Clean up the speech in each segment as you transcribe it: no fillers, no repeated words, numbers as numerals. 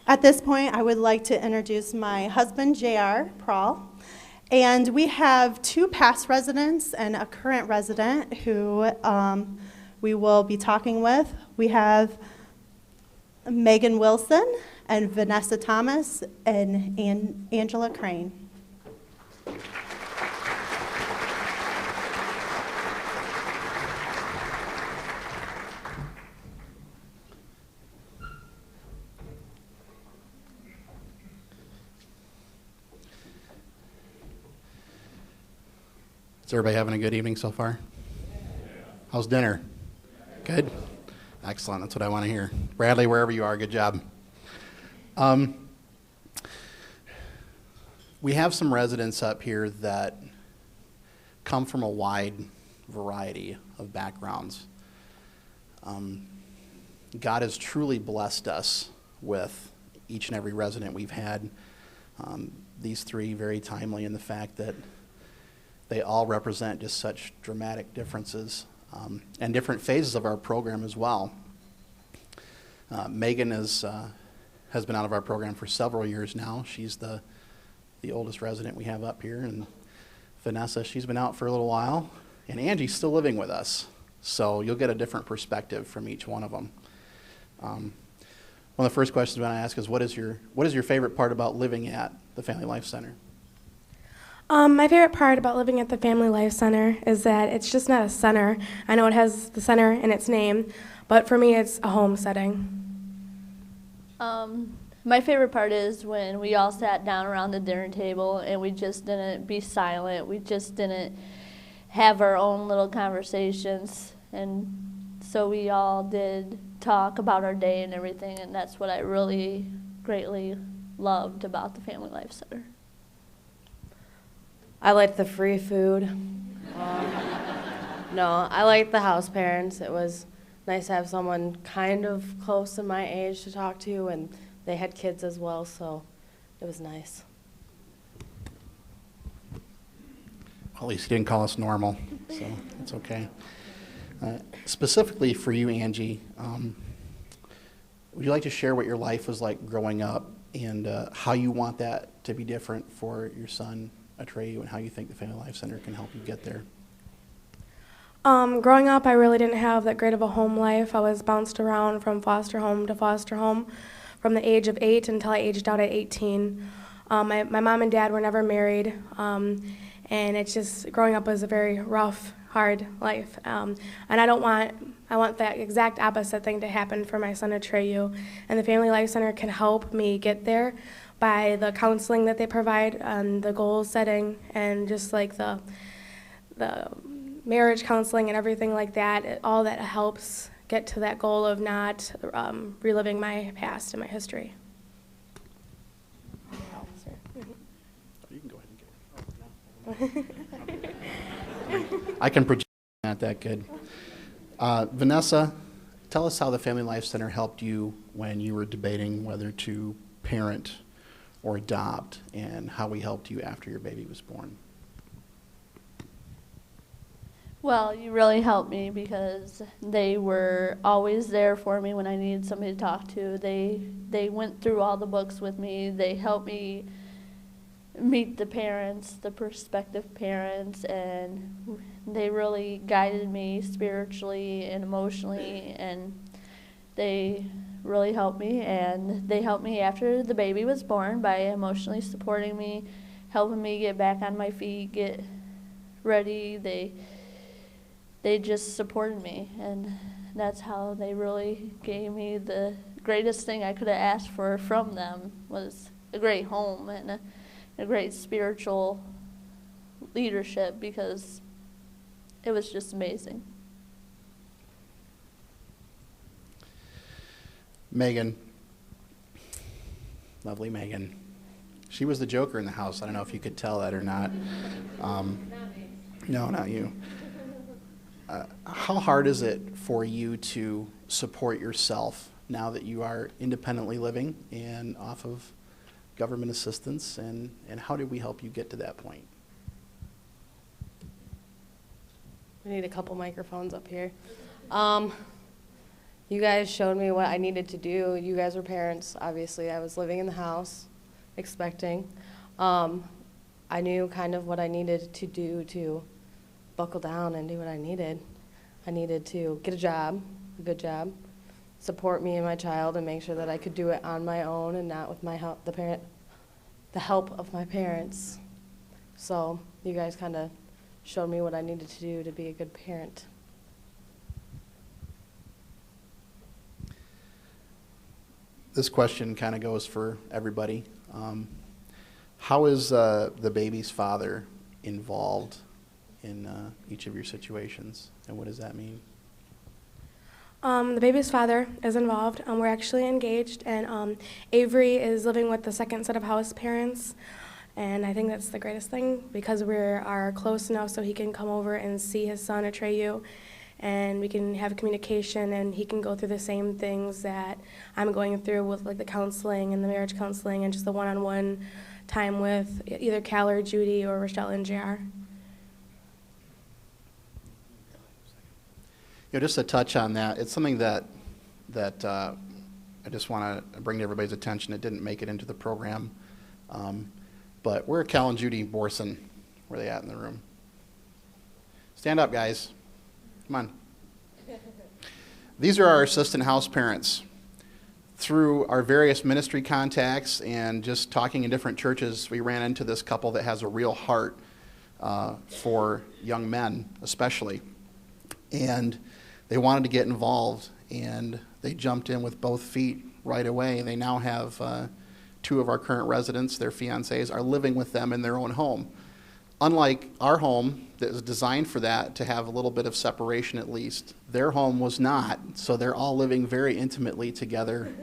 At this point, I would like to introduce my husband, JR Prahl. And we have 2 past residents and a current resident who we will be talking with. We have Megan Wilson and Vanessa Thomas and Angela Crane. Is everybody having a good evening so far? How's dinner? Good? Excellent. That's what I want to hear. Bradley, wherever you are, good job. We have some residents up here that come from a wide variety of backgrounds. God has truly blessed us with each and every resident we've had. These 3 very timely in the fact that they all represent just such dramatic differences and different phases of our program as well. Megan has been out of our program for several years now. She's the oldest resident we have up here. And Vanessa, she's been out for a little while. And Angie's still living with us. So you'll get a different perspective from each one of them. One of the first questions I want to ask is, what is your favorite part about living at the Family Life Center? My favorite part about living at the Family Life Center is that it's just not a center. I know it has the center in its name, but for me it's a home setting. My favorite part is when we all sat down around the dinner table and we just didn't be silent. We just didn't have our own little conversations. And so we all did talk about our day and everything, and that's what I really greatly loved about the Family Life Center. I liked the free food. No, I liked the house parents. It was nice to have someone kind of close to my age to talk to, and they had kids as well, so it was nice. At least he didn't call us normal, so it's okay. Specifically for you, Angie, would you like to share what your life was like growing up and how you want that to be different for your son, Atreyu, and how you think the Family Life Center can help you get there? Growing up, I really didn't have that great of a home life. I was bounced around from foster home to foster home from the age of 8 until I aged out at 18. My mom and dad were never married, and it's just, growing up was a very rough, hard life. And I want that exact opposite thing to happen for my son Atreyu. And the Family Life Center can help me get there by the counseling that they provide and the goal setting and just like the marriage counseling and everything like that. All that helps get to that goal of not reliving my past and my history. You can go ahead and get it. I can project not that good. Vanessa, tell us how the Family Life Center helped you when you were debating whether to parent or adopt, and how we helped you after your baby was born. Well, you really helped me because they were always there for me when I needed somebody to talk to. They went through all the books with me. They helped me meet the parents, the prospective parents, and they really guided me spiritually and emotionally, and they really helped me. And they helped me after the baby was born by emotionally supporting me, helping me get back on my feet, get ready. They just supported me, and that's how they really gave me the greatest thing I could have asked for from them, was a great home and a great spiritual leadership, because it was just amazing. Megan, lovely Megan. She was the joker in the house. I don't know if you could tell that or not. No, not you. How hard is it for you to support yourself now that you are independently living and off of government assistance, and how did we help you get to that point? We need a couple microphones up here. You guys showed me what I needed to do. You guys were parents, obviously. I was living in the house, expecting. I knew kind of what I needed to do to buckle down and do what I needed. I needed to get a job, a good job, support me and my child, and make sure that I could do it on my own and not with my help, the help of my parents. So you guys kind of showed me what I needed to do to be a good parent. This question kind of goes for everybody. How is the baby's father involved in each of your situations, and what does that mean? The baby's father is involved. We're actually engaged, and Avery is living with the second set of house parents, and I think that's the greatest thing because we are close enough so he can come over and see his son, Atreyu, and we can have communication, and he can go through the same things that I'm going through with like the counseling and the marriage counseling and just the one-on-one time with either Cal or Judy or Rochelle and JR. Just to touch on that, it's something that I just want to bring to everybody's attention. It didn't make it into the program, but where are Cal and Judy Borson? Where are they at in the room? Stand up, guys. Come on. These are our assistant house parents. Through our various ministry contacts and just talking in different churches, we ran into this couple that has a real heart for young men, especially. And they wanted to get involved, and they jumped in with both feet right away. They now have 2 of our current residents, their fiancés, are living with them in their own home. Unlike our home that was designed for that, to have a little bit of separation at least, their home was not. So they're all living very intimately together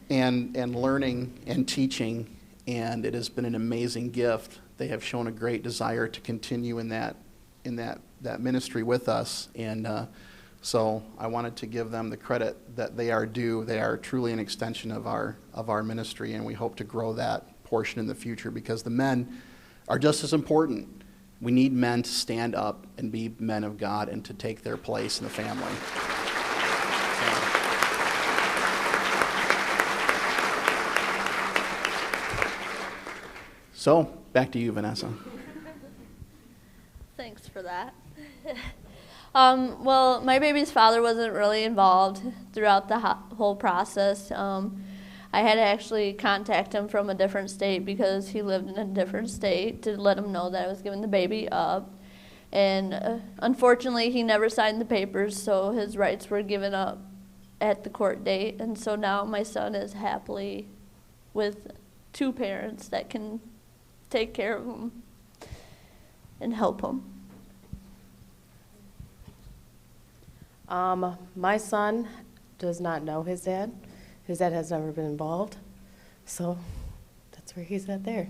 and learning and teaching, and it has been an amazing gift. They have shown a great desire to continue in that ministry with us, and so I wanted to give them the credit that they are due. They are truly an extension of our ministry, and we hope to grow that portion in the future because the men are just as important. We need men to stand up and be men of God and to take their place in the family. So back to you, Vanessa. Thanks for that. Well, my baby's father wasn't really involved throughout the whole process. I had to actually contact him from a different state because he lived in a different state to let him know that I was giving the baby up. And unfortunately, he never signed the papers, so his rights were given up at the court date. And so now my son is happily with 2 parents that can take care of him and help him. My son does not know his dad. His dad has never been involved, so that's where he's at there.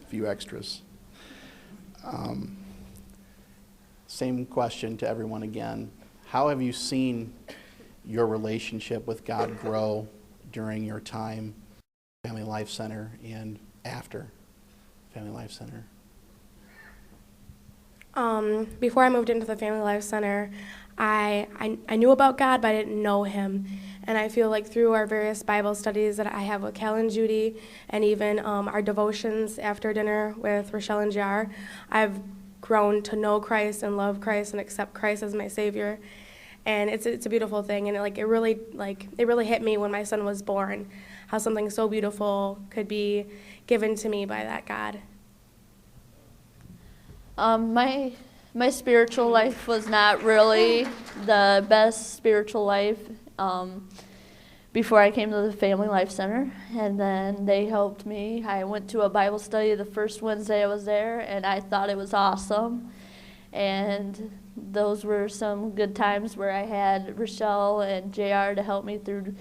Few extras. Same question to everyone again. How have you seen your relationship with God grow during your time at Family Life Center and after Family Life Center? Before I moved into the Family Life Center, I knew about God, but I didn't know him. And I feel like through our various Bible studies that I have with Cal and Judy, and even our devotions after dinner with Rochelle and JR, I've grown to know Christ and love Christ and accept Christ as my Savior. And it's a beautiful thing. And it really hit me when my son was born, how something so beautiful could be given to me by that God. My spiritual life was not really the best spiritual life before I came to the Family Life Center, and then they helped me. I went to a Bible study the first Wednesday I was there, and I thought it was awesome. And those were some good times where I had Rochelle and JR to help me through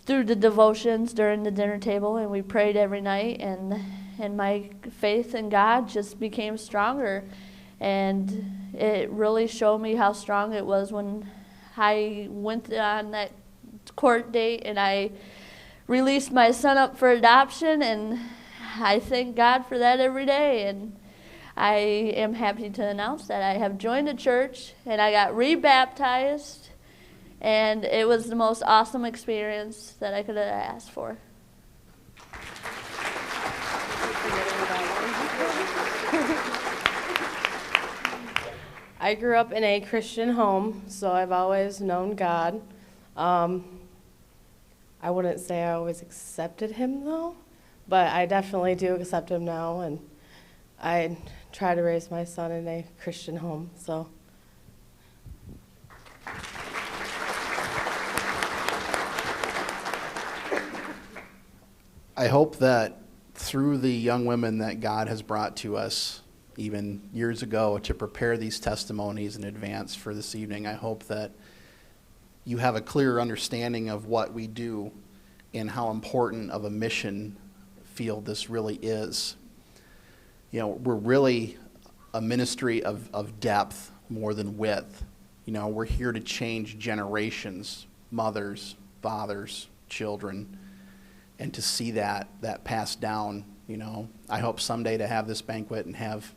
the devotions during the dinner table, and we prayed every night, and my faith in God just became stronger. And it really showed me how strong it was when I went on that court date and I released my son up for adoption, and I thank God for that every day, and I am happy to announce that I have joined a church, and I got rebaptized, and it was the most awesome experience that I could have asked for. I grew up in a Christian home, so I've always known God. I wouldn't say I always accepted him, though, but I definitely do accept him now, and I try to raise my son in a Christian home, so. I hope that through the young women that God has brought to us, even years ago, to prepare these testimonies in advance for this evening, I hope that you have a clearer understanding of what we do and how important of a mission field this really is. You know, we're really a ministry of depth more than width. You know, we're here to change generations, mothers, fathers, children, and to see that passed down. You know, I hope someday to have this banquet and have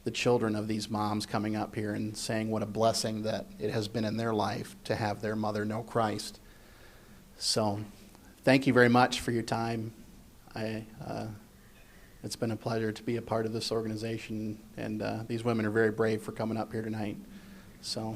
the children of these moms coming up here and saying what a blessing that it has been in their life to have their mother know Christ. So thank you very much for your time. It's been a pleasure to be a part of this organization, and these women are very brave for coming up here tonight. So